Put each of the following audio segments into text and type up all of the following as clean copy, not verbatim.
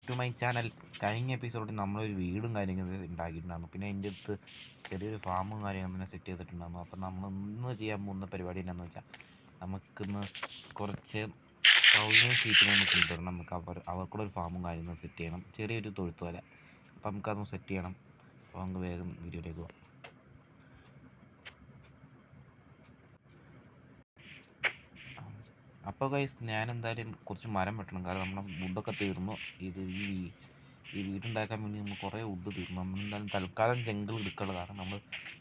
To my channel. കഴിഞ്ഞ എപ്പിസോഡിൽ നമ്മളൊരു വീടും കാര്യങ്ങളും ഉണ്ടാക്കിയിട്ടുണ്ടായിരുന്നു. പിന്നെ അതിൻ്റെ അടുത്ത് ചെറിയൊരു ഫാമും കാര്യങ്ങളും തന്നെ സെറ്റ് ചെയ്തിട്ടുണ്ടായിരുന്നു. അപ്പം നമ്മൾ ഇന്ന് ചെയ്യാൻ പോകുന്ന പരിപാടി എന്താണെന്ന് വെച്ചാൽ, നമുക്കിന്ന് കുറച്ച് കൗവിനെ ഷീപ്പിനെ നമുക്ക് കൊണ്ടുവരണം. നമുക്ക് അവർക്കുള്ള ഒരു ഫാമും കാര്യങ്ങളും സെറ്റ് ചെയ്യണം, ചെറിയൊരു തൊഴുത്ത് പോലെ. അപ്പം നമുക്കതൊന്ന് സെറ്റ് ചെയ്യണം. അപ്പോൾ നമുക്ക് വേഗം വീഡിയോയിലേക്ക് പോകാം. അപ്പോൾ ഗൈസ്, ഞാൻ എന്തായാലും കുറച്ച് മരം വെട്ടണം. കാരണം നമ്മുടെ വുഡൊക്കെ തീർന്നു. ഈ വീടുണ്ടാക്കാൻ വേണ്ടി നമ്മൾ കുറേ വുഡ് തീർന്നു. നമ്മൾ എന്തായാലും തൽക്കാലം ജംഗിൾ എടുക്കുള്ളൂ. കാരണം നമ്മൾ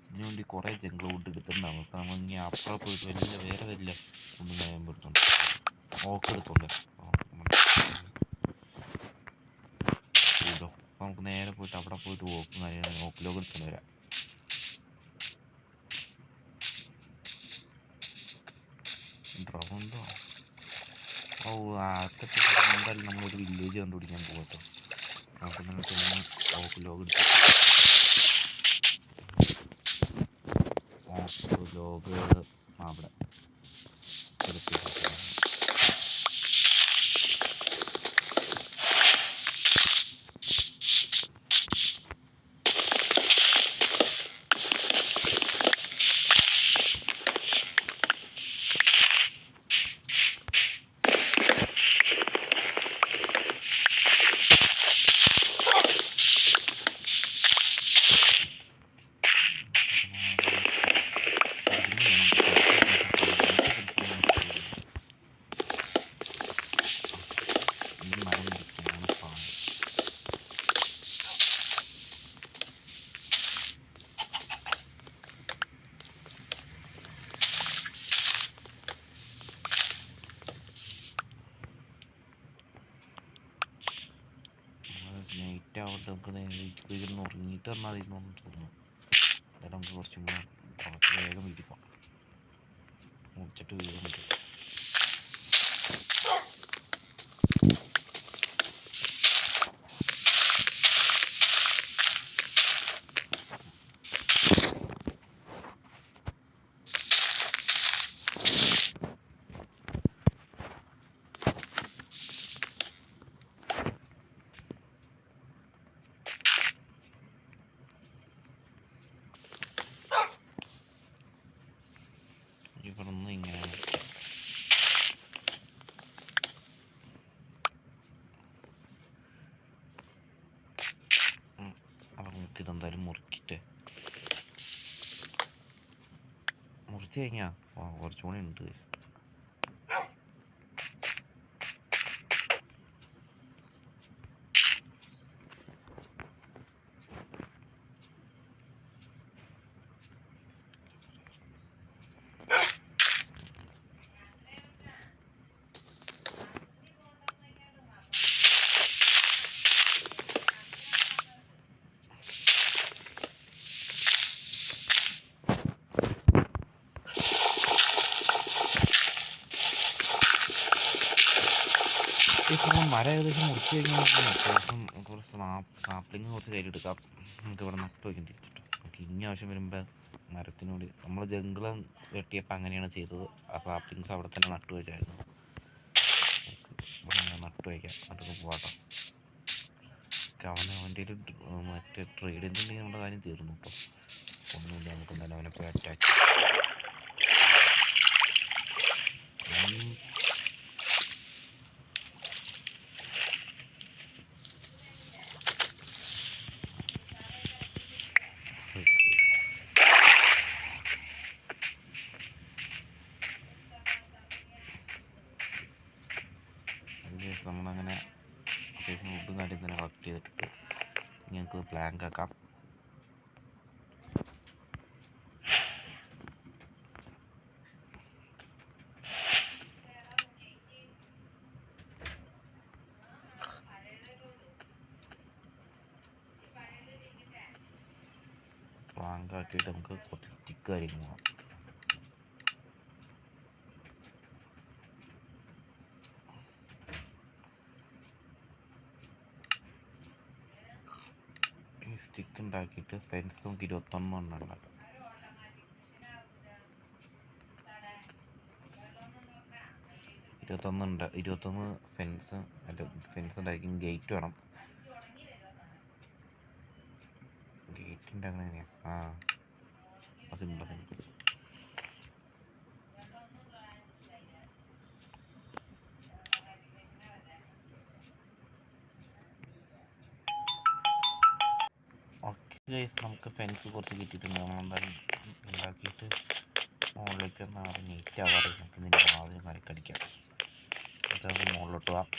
ഇതിനു വേണ്ടി കുറേ ജംഗിൾ വുഡ് എടുത്തിട്ടുണ്ടാകും. അപ്പോൾ നമ്മൾ ഇനി അപ്പുറം പോയിട്ട് വേറെ വലിയ വുഡും കാര്യം എടുത്തുണ്ട്, ഓക്ക് എടുത്തോണ്ട് അപ്പോൾ നമുക്ക് നേരെ പോയിട്ട് അവിടെ പോയിട്ട് ഓക്കും കാര്യം ഓക്കിലോക്ക് എടുത്തുകൊണ്ട് വരാം. ഡ്രോണ്ടോ? ഓ, അതൊക്കെ എന്തായാലും നമ്മളൊരു വില്ലേജ് കണ്ടുപിടിക്കാൻ പോകട്ടോ. നമുക്ക് എന്നിട്ട് ഓക്ക് ലോഗ് എടുത്തു. ഓക്ക് ലോഗ് അവിടെ എടുത്തിട്ട് നൈറ്റ് ആവട്ടെ. നമുക്ക് ഇരുന്ന് ഉറങ്ങിയിട്ട് വന്നാൽ ഇരുന്നോന്ന് തോന്നുന്നു. അതായത് നമുക്ക് കുറച്ച് വേഗം വീട്ടിൽ പോകാം. മുറിച്ചിട്ട് വേഗം വീട്ടിൽ പോകാം. ഇവിടെ നിന്ന് ഇങ്ങനെ അപ്പം നമുക്ക് ഇതെന്തായാലും മുറിച്ച് കഴിഞ്ഞാൽ കുറച്ചുകൂടി ഉണ്ട്. ഇപ്പോൾ മരം ഏകദേശം മുറിച്ച് കഴിഞ്ഞാൽ കുറച്ച് സാപ്ലിങ് കുറച്ച് കയ്യിലെടുക്കാം. നമുക്ക് ഇവിടെ നട്ട് വയ്ക്കും തിരിച്ചിട്ട്. നമുക്ക് ഇനി ആവശ്യം വരുമ്പോൾ മരത്തിനോട് നമ്മൾ ജംഗിള് വെട്ടിയപ്പോൾ അങ്ങനെയാണ് ചെയ്തത്. ആ സാപ്ലിങ്സ് അവിടെ തന്നെ നട്ട് വെച്ചായിരുന്നു. നട്ട് വയ്ക്കാം, നട്ടൊക്കെ പോകാട്ടോ. അവൻ്റെ മറ്റേ ട്രേഡിൻ്റെ ഉണ്ടെങ്കിൽ നമ്മുടെ കാര്യം തീർന്നു കേട്ടോ. ഒന്നുമില്ല, നമുക്ക് എന്തായാലും അവനെ പോയി അറ്റാച്ച് നമ്മളങ്ങനെ അത്യാവശ്യം ഫുഡും കാര്യം തന്നെ കളക്ട് ചെയ്തിട്ടിട്ട് ഞങ്ങൾക്ക് പ്ലാങ്ക് ആക്കാം. പ്ലാങ്ക് ആക്കിയിട്ട് നമുക്ക് കുറച്ച് സ്റ്റിക്ക് കാര്യങ്ങൾ വേണം. ഈ സ്റ്റിക്ക് ഉണ്ടാക്കിയിട്ട് ഫെൻസ് നമുക്ക് 21 ഉണ്ടാക്കാം. ഇരുപത്തൊന്ന് ഫെൻസ് ഉണ്ടാക്കി ഗേറ്റ് വേണം. ഉണ്ടാക്കണ എങ്ങനെയാണ്? Simple simple. ഓക്കെ ഗൈസ്, നമുക്ക് ഫെൻസ് കുറച്ച് കിട്ടിയിട്ടുണ്ട്. നമ്മളെന്തായാലും ഉണ്ടാക്കിയിട്ട് മുകളിലേക്ക് എന്നാൽ നീറ്റ് ആവാതെ നമുക്ക് ഇതിൻ്റെ ആദ്യം കരക്കടിക്കാം. എന്നിട്ട് നമുക്ക് മുകളിലോട്ട് പോവാം.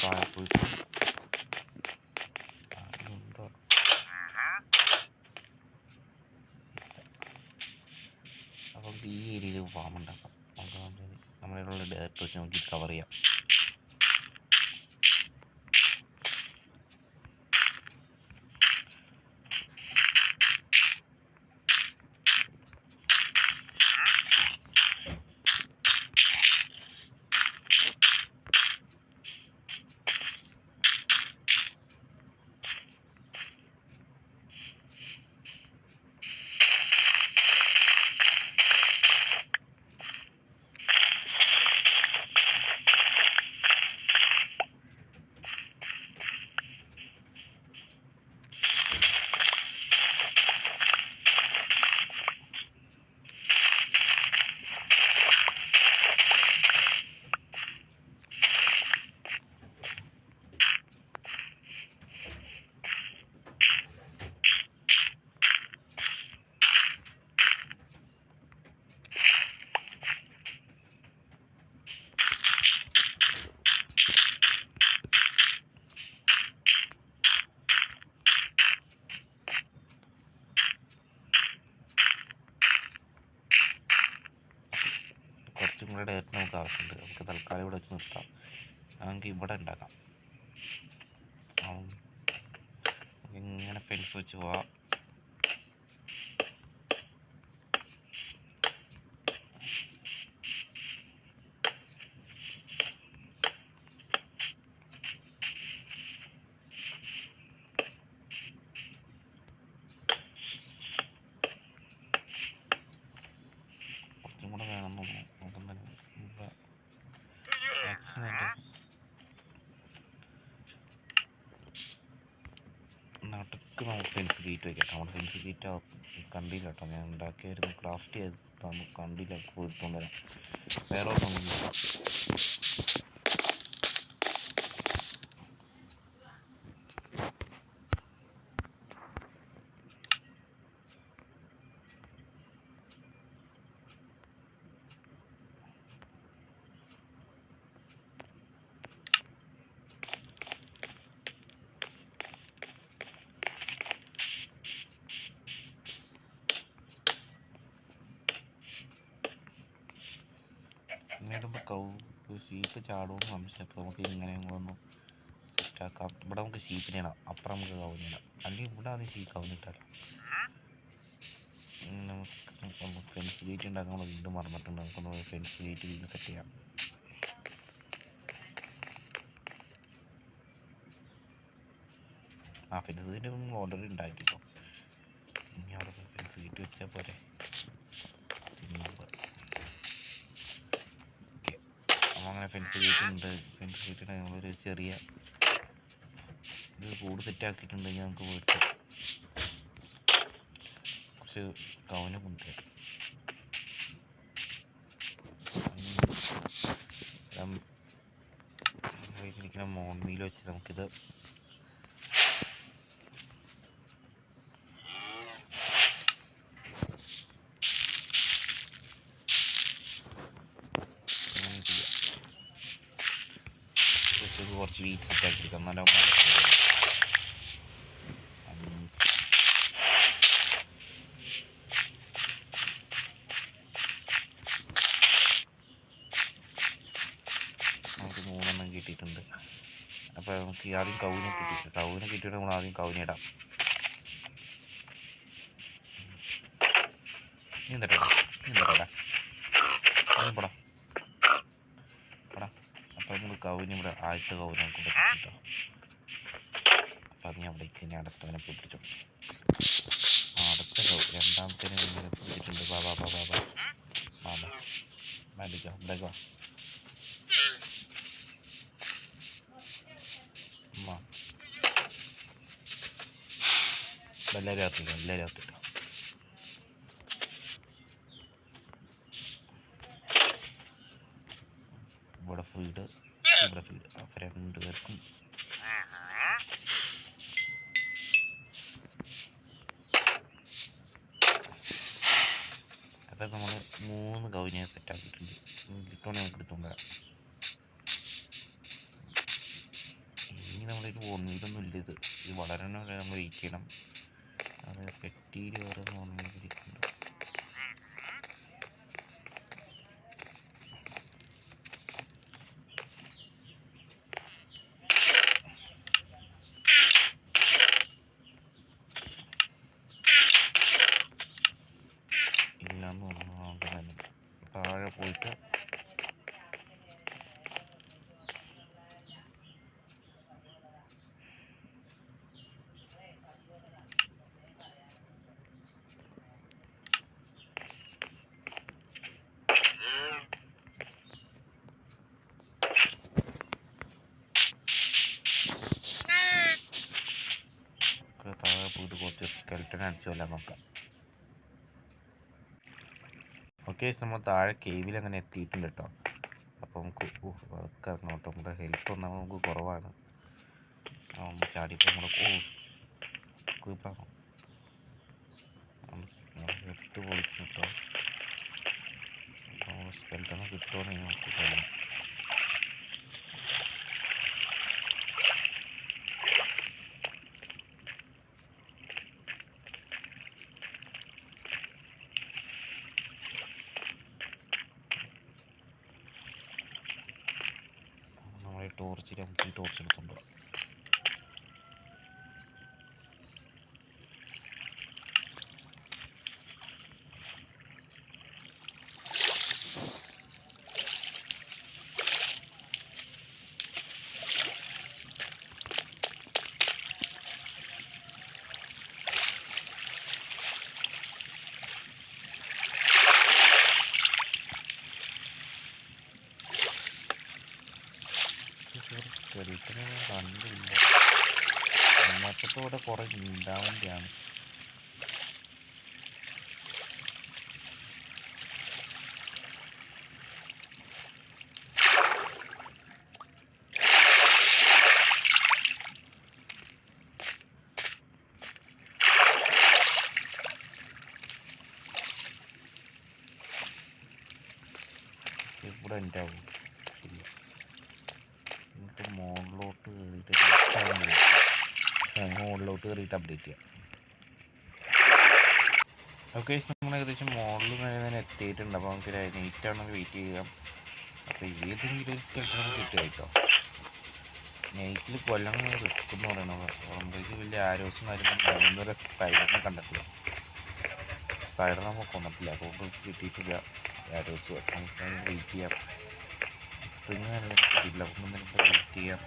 താഴെ പോയിട്ട് ഉണ്ടോ? അപ്പം ഈ ഏരിയയിൽ ഫാം ഉണ്ടാക്കാം. നമുക്ക് നമ്മളിലുള്ള ഡയറക്റ്റ് വെച്ച് നമുക്ക് കവർ ചെയ്യാം. കുറച്ചും കൂടെ ഡയറക്റ്റ് നമുക്ക് ആവശ്യമുണ്ട്. നമുക്ക് തൽക്കാലം ഇവിടെ വെച്ച് നിർത്താം. നമുക്ക് ഇവിടെ ഉണ്ടാക്കാം. ഇങ്ങനെ ഫെൻസ് വെച്ച് പോവാം. കുറച്ചും കൂടെ വേണമെന്ന് നോക്കുമ്പോൾ ഇവിടെ മാക്സിമം നടുക്ക് നമുക്ക് ഫെൻസ് ഗേറ്റ് വയ്ക്കാം. നമ്മുടെ ഫെൻസ് ഗേറ്റ് കണ്ടില്ല കേട്ടോ. ഞാൻ ഉണ്ടാക്കിയായിരുന്നു, ക്രാഫ്റ്റ് ചെയ്ത് നമുക്ക് കണ്ടില്ല. എടുത്തുകൊണ്ട് വരാം. വേറെ ഒന്നും ഇടുമ്പോൾ ഷീപ്പ് ചാടുമെന്ന് സംശയം. അപ്പോൾ നമുക്ക് ഇങ്ങനെ ഒന്ന് സെറ്റാക്കാം. ഇവിടെ നമുക്ക് ഷീപ്പിനെയാണ്, അപ്പുറം നമുക്ക് കവുന്നില്ല. അല്ലെങ്കിൽ ഇവിടെ ആദ്യം കവുന്നിട്ടല്ല. നമുക്ക് ഫെൻസ് ഗേറ്റ് ഉണ്ടാക്കാൻ വീണ്ടും മറന്നിട്ടുണ്ട്. നമുക്കൊന്ന് ഫെൻസ് ഗേറ്റ് വീണ്ടും സെറ്റ് ചെയ്യാം. ഫെൻസ് ഗേറ്റ് ഓൾറെഡി ഉണ്ടാക്കിട്ടോ. ഇനി അവിടെ ഫെൻസ് ഗേറ്റ് വെച്ചാൽ പോരെ. അങ്ങനെ ഫെൻസ് ഗേറ്റ് ഉണ്ട്. ഫെൻസ് ഗേറ്റ് നമ്മളൊരു ചെറിയ ഇത് കൂട് സെറ്റാക്കിയിട്ടുണ്ടെങ്കിൽ നമുക്ക് പോയിട്ട് കുറച്ച് കവന് കൊണ്ടുവരാം. ഇരിക്കുന്ന മോൺമീൽ വെച്ച് നമുക്കിത് കുറച്ച് വീറ്റ് സെറ്റാക്കി എടുക്കാം. എന്നാലും നമുക്ക് 3 എണ്ണം കിട്ടിയിട്ടുണ്ട്. അപ്പോൾ നമുക്ക് ആദ്യം കവുനെ കിട്ടിയിട്ട് നമ്മൾ ആദ്യം കവുനിടാം. നീന്തട്ടാ പോടാ. അപ്പോൾ നമ്മൾ കവുനി ഇവിടെ ആദ്യത്തെ കവുനെ കൊണ്ട് കിട്ടോ. അപ്പോൾ അത് ഞാൻ അവിടേക്ക് ഇനി അടുത്തവനെ പൊട്ടിച്ചു. അടുത്ത രണ്ടാമത്തേനെ ഇങ്ങനെ പൊട്ടിച്ചിട്ടുണ്ട്. അപ്പോൾ വാ വാ എല്ലാവരും അകത്തിട്ടോ, എല്ലാവരും അകത്തിട്ടോ. ഇവിടെ ഫീഡ്, ഇവിടെ ഫീഡ്. അപ്പം 2 പേർക്കും അപ്പം നമ്മൾ 3 കൗവിനെ സെറ്റാക്കിയിട്ടുണ്ട്. കിട്ടുവാണെങ്കിൽ നമുക്ക് എടുത്തുകൊണ്ട് വരാം. ഇനി നമ്മളൊരു ഓൺമീറ്റൊന്നും ഇല്ല. ഇത് വളരണ വരെ നമ്മൾ വെയിറ്റ് ചെയ്യണം. അത് പെട്ടിയിൽ ഓരോ ഓൺമീറ്റ് ഇരിക്കുന്നുണ്ട്. ഇല്ലാന്ന് തോന്നുന്നു. തന്നെ താഴെ പോയിട്ട് കുറച്ച് സ്കെൽട്ടൺ അടിച്ചു കൊല്ലാൻ നോക്കാം. ഓക്കെ, നമ്മൾ താഴെ കേവിൽ അങ്ങനെ എത്തിയിട്ടുണ്ട് കേട്ടോ. അപ്പോൾ നമുക്ക് അതൊക്കെ കേട്ടോ. നമ്മുടെ ഹെൽത്ത് ഒന്നും നമുക്ക് കുറവാണ്. ചാടിപ്പോൾ നമ്മുടെ ഹെൽത്ത് പോയിട്ട് കേട്ടോ. അപ്പോൾ സ്കെൽട്ടണ് കിട്ടുമെന്ന് നോക്കിക്കോളാം. ടോർച്ചിൽ നമുക്ക് ഈ ടോർച്ച് എടുത്തുണ്ടോ. സ്കെൽട്ടനൊന്നും കണ്ടില്ല. അന്നത്തെ ഇവിടെ കുറേ ഉണ്ടാവേണ്ടിയാണ്. ഇവിടെ ഉണ്ടാവും. മുകളിലോട്ട് കയറിയിട്ട് അപ്ഡേറ്റ് ചെയ്യാം. ഓക്കെ, നമ്മൾ ഏകദേശം മുകളിൽ തന്നെ എത്തിയിട്ടുണ്ട്. അപ്പോൾ നമുക്ക് നൈറ്റ് ആണെങ്കിൽ വെയിറ്റ് ചെയ്യാം. അപ്പോൾ ഏതെങ്കിലും ഒരു സ്കെൽട്ടൺ കിട്ടുക കേട്ടോ. നൈറ്റിൽ കൊല്ലം റിസ്ക് എന്ന് പറയണത്. നമുക്ക് വലിയ ആരോസും കാര്യങ്ങളും സ്പൈഡറിനെ കണ്ടിട്ടില്ല. സ്പൈഡർ നമുക്ക് കൊന്നിട്ടില്ല, അതുകൊണ്ട് കിട്ടിയിട്ടില്ല ആരോസ്. നമുക്ക് വെയിറ്റ് ചെയ്യാം. സ്പ്രിങ് കാര്യങ്ങളും കിട്ടിയിട്ടില്ല, അപ്പം നമുക്ക് വെയിറ്റ് ചെയ്യാം.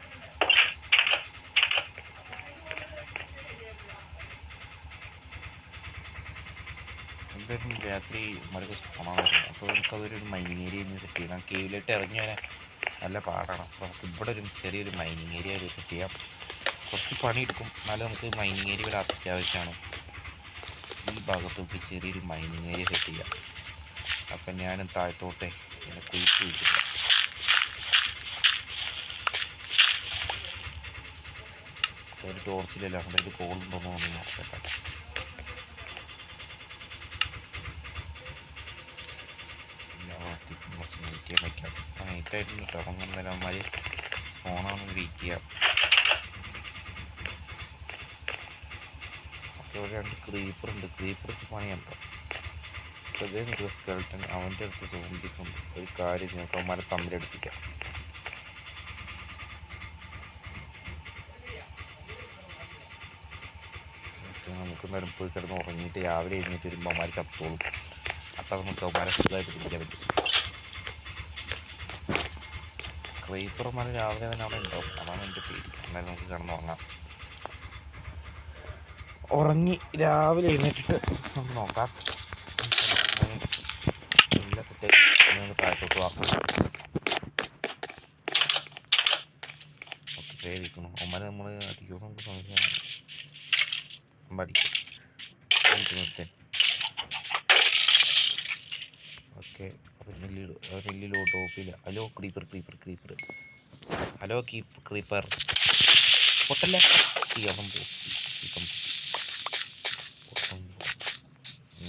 എന്തായാലും രാത്രി മരക്ക് സ്പോണായിരുന്നു. അപ്പോൾ നമുക്കതൊരു മൈനിങ് ഏരിയ സെറ്റ് ചെയ്യണം. കേവിലോട്ട് ഇറങ്ങി വരാൻ നല്ല പാടാണ്. അപ്പോൾ നമുക്ക് ഇവിടെ ഒരു ചെറിയൊരു മൈനിങ് ഏരിയ സെറ്റ് ചെയ്യാം. കുറച്ച് പണിയെടുക്കും, എന്നാലും നമുക്ക് മൈനിങ് ഏരിയ ഇവിടെ അത്യാവശ്യമാണ്. ഈ ഭാഗത്തൊക്കെ ചെറിയൊരു മൈനിങ് ഏരിയ സെറ്റ് ചെയ്യാം. അപ്പം ഞാനും താഴത്തോട്ടെ ഇങ്ങനെ കുഴിച്ച് വെച്ചിട്ട് ഒരു ടോർച്ചിലല്ല, നമ്മുടെ ഒരു കോളുണ്ടോയെന്ന് ഒന്ന് നോക്കട്ടെ. വെയിറ്റ് ചെയ്യാൻ വയ്ക്കാം. അപ്പം നൈറ്റായിട്ടുണ്ട് കേട്ടോ. അപ്പം എന്തായാലും അവന്മാർ സ്പോണാണെന്ന് വെയിറ്റ് ചെയ്യാം. അപ്പോൾ ഇവിടെ 2 ക്രീപ്പറുണ്ട്. ക്രീപ്പർക്ക് പണിയുണ്ടോ. അപ്പോൾ ഇതേ നമുക്ക് സ്കെൽട്ടൺ അവൻ്റെ അടുത്ത് സോംബീസ് ഉണ്ട്. ഒരു കാര്യം ഞങ്ങൾക്ക് അവന്മാരെ തമ്മിലടുപ്പിക്കാം. നമുക്ക് നേരം പോയി കിടന്ന് ഉറങ്ങിയിട്ട് രാവിലെ എഴുന്നേറ്റ് വരുമ്പോൾ അവന്മാർ ചത്തോളും. അപ്പം നമുക്ക് അവന്മാരെ സുഖമായിട്ട് പിടിക്കാൻ പറ്റും. ക്രീപ്പർമാർ രാവിലെ തന്നെ അവിടെ ഉണ്ടാവും. അതാണ് എൻ്റെ പേടി. എന്നാലും നമുക്ക് കിടന്ന് ഉറങ്ങാം. ഉറങ്ങി രാവിലെ എഴുന്നേറ്റിട്ട് നമുക്ക് നോക്കാം. നല്ല സെറ്റായി നമുക്ക് താഴത്തോട്ട് പോവാം. നിൽക്കണം അവന്മാരെ നമ്മൾ അടിക്കുമോ നമുക്ക് സംശയമാണ്. അടിക്കും നിർത്തൻ. ഓക്കെ നെല്ലിലോ ടോപ്പില്ല. Hello creeper. ഹലോ ക്രീപ്പർ പൊട്ടല്ലേ.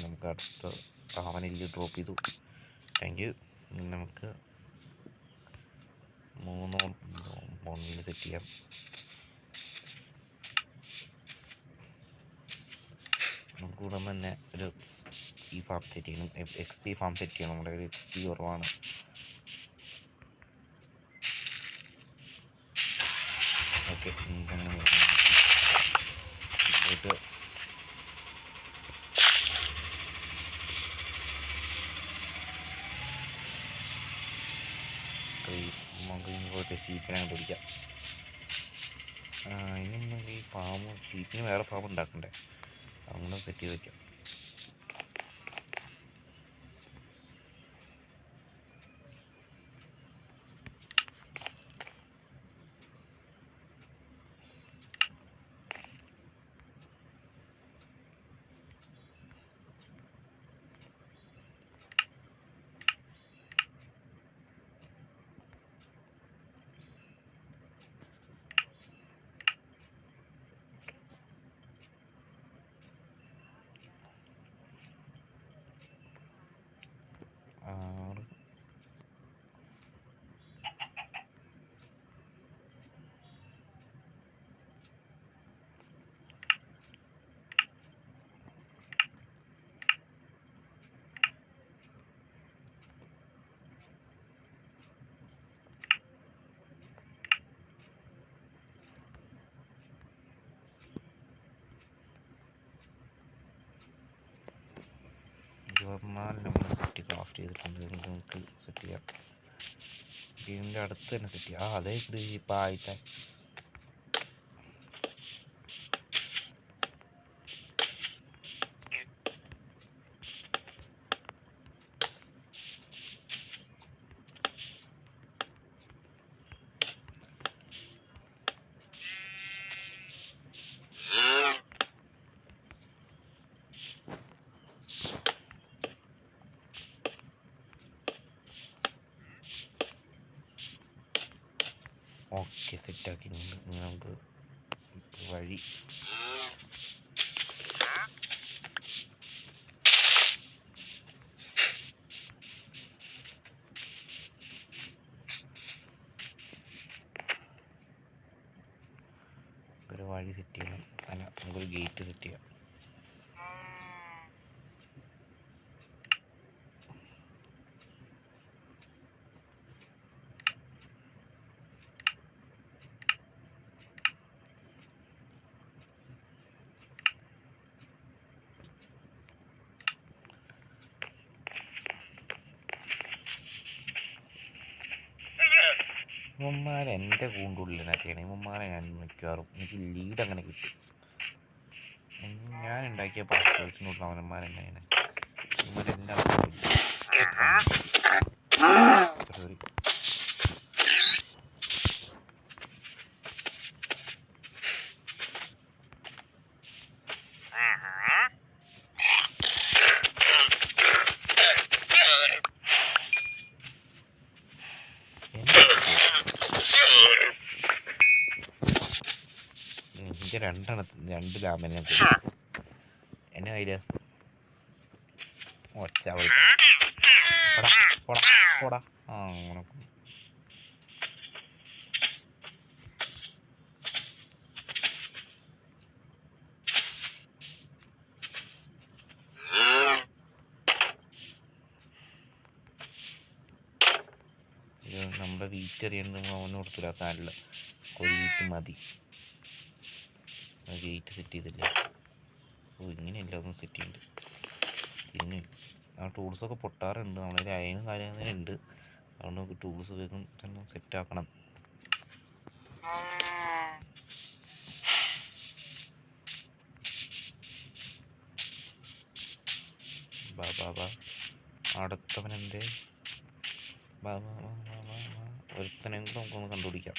നമുക്ക് അടുത്ത അവനെല്ലി ഡ്രോപ്പ് ചെയ്തു. Thank you. നമുക്ക് 3 ബോൺമീൽ സെറ്റ് ചെയ്യാം. നമുക്ക് ഇവിടെ തന്നെ ഒരു ഈ ഫാം സെറ്റ് ചെയ്യണം. XP ഫാം സെറ്റ് ചെയ്യണം. നമ്മുടെ ഒരു XP കുറവാണ്. ഓക്കെ നമുക്ക് ഇങ്ങോട്ട് ഷീപ്പിനെ കണ്ടുപിടിക്കാം. ഇനി നമുക്ക് ഈ ഫാം ഷീപ്പിന് വേറെ ഫാം ഉണ്ടാക്കണ്ടേ, അങ്ങനെ സെറ്റ് ചെയ്ത് വയ്ക്കാം. നമ്മൾ സെറ്റ് ക്രാഫ്റ്റ് ചെയ്തിട്ടുണ്ട്. നമുക്ക് സെറ്റ് ചെയ്യാം. ഇതിൻ്റെ അടുത്ത് തന്നെ സെറ്റ് ചെയ്യാം. അതേ ഇപ്പം ആയിട്ടെ ഓക്കെ സെറ്റാക്കി. നമുക്ക് വഴി സെറ്റ് ചെയ്യണം. അല്ല, നമുക്കൊരു ഗേറ്റ് സെറ്റ് ചെയ്യാം. ഇവന്മാരെ എൻ്റെ കൂണ്ടുള്ളിലാണ് ചെയ്യണം. ഇവന്മാരെ ഞാൻ മിക്കവാറും എനിക്ക് ലീഡ് അങ്ങനെ കിട്ടും. ഞാൻ ഉണ്ടാക്കിയ പാർട്ടിനോട് അവന്മാരെങ്ങനെയാണ് ഇവരെല്ലാം സോറി. എനിക്ക് 2 ലാമനെ എന്നെ കയ്യില് ഒച്ച പോടാ. നമ്മുടെ വീറ്റ് അറിയണ്ടെങ്കിൽ അവന് കൊടുത്തില്ല. സാരില്ല, ഒരു വീറ്റ് മതി. ഗേറ്റ് സെറ്റ് ചെയ്തില്ലേ? ഇങ്ങനെയല്ല ഒന്ന് സെറ്റ് ചെയ്യുന്നുണ്ട്. പിന്നെ ആ ടൂൾസൊക്കെ പൊട്ടാറുണ്ട്. നമ്മളൊരു അയനും കാര്യങ്ങളുണ്ട്. അതുകൊണ്ട് നമുക്ക് ടൂൾസ് വേഗം തന്നെ സെറ്റാക്കണം. ബാ അടുത്തവനെന്തേ വാ വാ വാ വാ വാ വാ. ഒരുത്തനെയും കൂടെ നമുക്കൊന്ന് കണ്ടുപിടിക്കാം.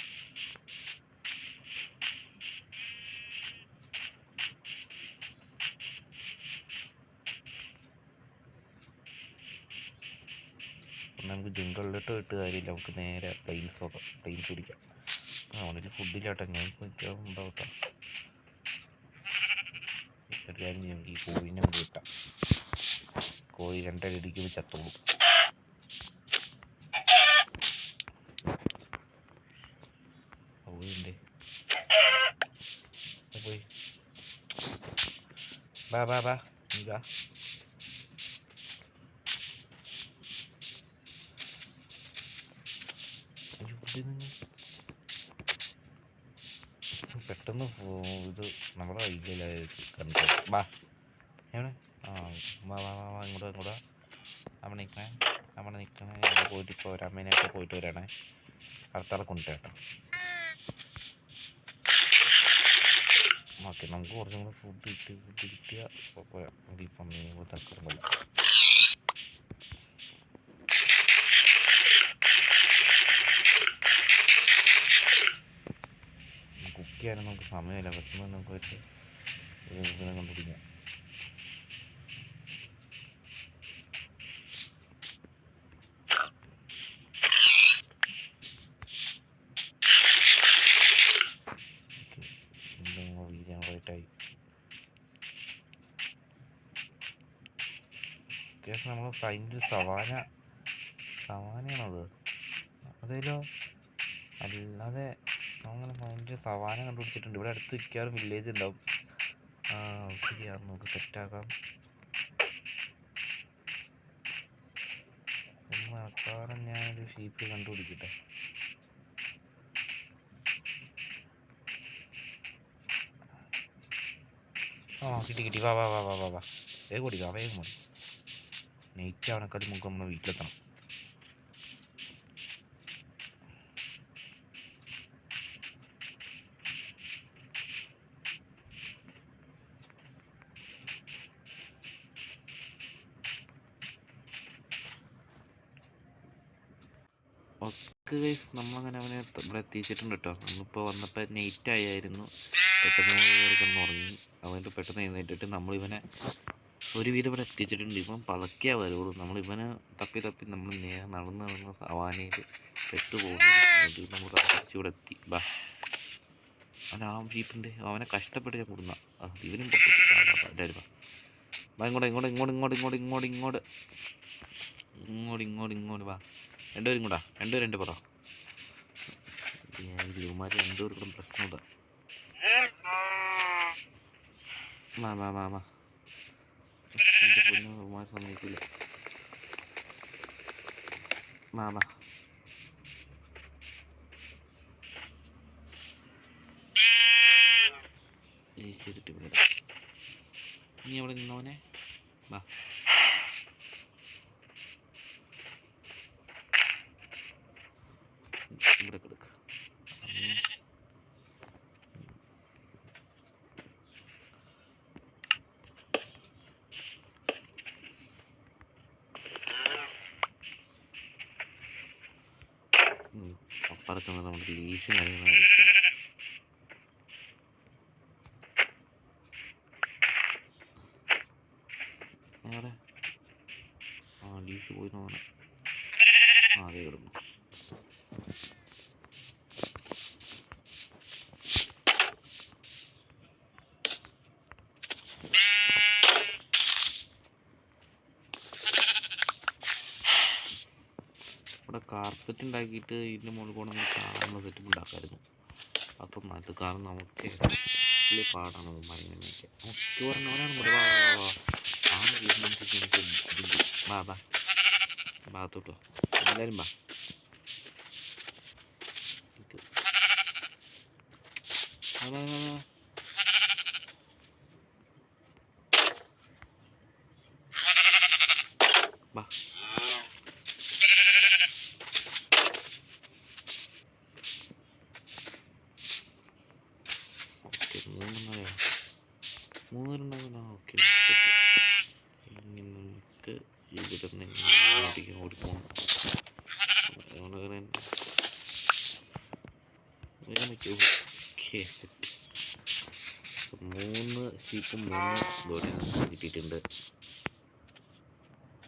നമുക്ക് ജംഗിളിലോട്ട് ഇട്ട് കാര്യമില്ല, നമുക്ക് നേരെ പ്ലെയിൻസ് പിടിക്കാം. അവനൊരു ഫുഡില്ലാട്ടോ, ഞാൻ നിൽക്കാൻ ഉണ്ടാവട്ടോ. ഒരു കാര്യം ചെയ്യാം, നമുക്ക് ഈ കോഴിനെ കൊണ്ട് കിട്ടാം. കോഴി 2 അടി ഇടിക്കുമ്പോൾ ചത്തോളും. കോഴിയുണ്ട് പോയി. ബാ ബാ ബാ നീ ബാ. പെട്ടെന്ന് ഇത് നമ്മുടെ കയ്യിലല്ല കണ്ടു. ബാ എവിടെ? ആ വാ വാ വാ വാ ഇങ്ങോട്ട്. അവിടെ നിൽക്കണേ പോയിട്ട് ഇപ്പോൾ ഒരു അമ്മേനെയൊക്കെ പോയിട്ട് വരണേ. അടുത്താളെ കൊണ്ടുവരട്ടോ. ഓക്കെ, നമുക്ക് കുറച്ചും കൂടെ ഫുഡ് കിട്ടിയ നമുക്ക് ഇപ്പം മീൻ തക്കറും കളി. കുക്ക് ചെയ്യാനും നമുക്ക് സമയമില്ല, പെട്ടെന്ന് നമുക്ക് വെച്ച് ഇതിനെ കണ്ടുപിടിക്കാം. റൈറ്റായി കേസ്. നമ്മൾ ഫൈനൽ സവാനയാണത് അതേലോ? അല്ലാതെ നമ്മളങ്ങനെ ഫൈനൽ സവാന കണ്ടുപിടിച്ചിട്ടുണ്ട്. ഇവിടെ അടുത്ത് മിക്കവാറും വില്ലേജ് ഉണ്ടാവും. ശരിയാണ്, നമുക്ക് സെറ്റാക്കാം. കാരണം ഞാനൊരു ഷീപ്പ് കണ്ടുപിടിക്കട്ടെ. കിട്ടി. വാ വാ വാ വാ വാ വാ വേഗം ഓടിക്കാം, വേഗം ഓടി. നൈറ്റ് ആവണേക്കാളും മുമ്പ് നമ്മൾ വീട്ടിലെത്തണം. ഓക്കെ ഗൈസ്, നമ്മളങ്ങനെ അവനെ ഇവിടെ എത്തിച്ചിട്ടുണ്ട് കേട്ടോ. നമ്മളിപ്പോൾ വന്നപ്പോൾ നൈറ്റ് ആയിരുന്നു. പെട്ടെന്ന് കിടന്നുറങ്ങി. അവൻ്റെ പെട്ടെന്ന് എഴുന്നേറ്റിട്ട് നമ്മളിവനെ ഒരുവിധം ഇവിടെ എത്തിച്ചിട്ടുണ്ട്. ഇവൻ പതുക്കെയാ വരുള്ളൂ. നമ്മളിവനെ തപ്പി നമ്മൾ നേരെ നടന്ന് സവാനയിൽ പെട്ടുപോകുന്നില്ല. നമ്മൾ തിരിച്ചിവിടെ എത്തി. ബാ അവൻ ആ ജീപ്പുണ്ട്, അവനെ കഷ്ടപ്പെട്ട് ഞാൻ കൊടുന്ന ഇവനും എല്ലാവരും ബാ ഇങ്ങോട്ട് വാ. രണ്ടുപേരും കൂടാ, രണ്ടുപേരും പറ. ഇവന്മാർ രണ്ടുപേർക്കും പ്രശ്നമില്ല. മാ എൻ്റെ പൊന്നു ഇവന്മാർ സമ്മതിക്കില്ല. മാ ചെയ്തിട്ട് ഇവിടെ നീ അവിടെ നിന്നോനെ. വാ ഇവിടെ കിടക്ക്. അപ്പുറത്ത് നമ്മുടെ ലീഷും കാര്യങ്ങളാണ്. എവിടെ? ലീഷ് പോയി നോക്കണം. അതേ കിടന്നു. ഇവിടെ കാർപ്പറ്റ് ഉണ്ടാക്കിയിട്ട് ഇതിൻ്റെ മുകളിൽ കൂടെ നമുക്ക് കാണുന്ന സെറ്റപ്പ് ഉണ്ടാക്കാമായിരുന്നു. അപ്പം നല്ലത്, കാരണം നമുക്ക് വലിയ പാടാണ് മരങ്ങളിലേക്ക്. നമുക്ക് പറഞ്ഞവരാണ് കൂടെ ആണ് തീരുമാനിച്ചിട്ട് എനിക്ക് ഭാഗത്തോട്ടോ എല്ലാവരും ബാ. ബാ മൂന്നെണ്ണമായോ? ഓക്കെ, ഇനി നമുക്ക് ഇവിടെ നിന്ന് ഓടിക്കണം. വേഗം വെച്ചു. ഓക്കെ, 3 ഷീപ്പും 3 ഗോൾഡൻ നമുക്ക് കിട്ടിയിട്ടുണ്ട്.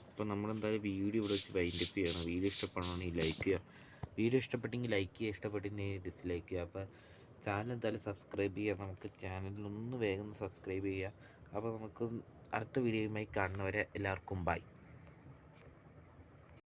അപ്പോൾ നമ്മളെന്തായാലും വീഡിയോ ഇവിടെ വെച്ച് വൈൻഡപ്പ് ചെയ്യണം. വീഡിയോ ഇഷ്ടപ്പെടണമെങ്കിൽ ലൈക്ക് ചെയ്യുക. വീഡിയോ ഇഷ്ടപ്പെട്ടെങ്കിൽ ലൈക്ക് ചെയ്യുക, ഇഷ്ടപ്പെട്ടില്ലെങ്കിൽ ഡിസ്ലൈക്ക് ചെയ്യുക. അപ്പോൾ ചാനൽ എന്തായാലും സബ്സ്ക്രൈബ് ചെയ്യുക. നമുക്ക് ചാനലിലൊന്ന് വേഗം സബ്സ്ക്രൈബ് ചെയ്യുക. അപ്പോൾ നമുക്ക് അടുത്ത വീഡിയോയുമായി കാണുന്നവരെ എല്ലാവർക്കും ബൈ.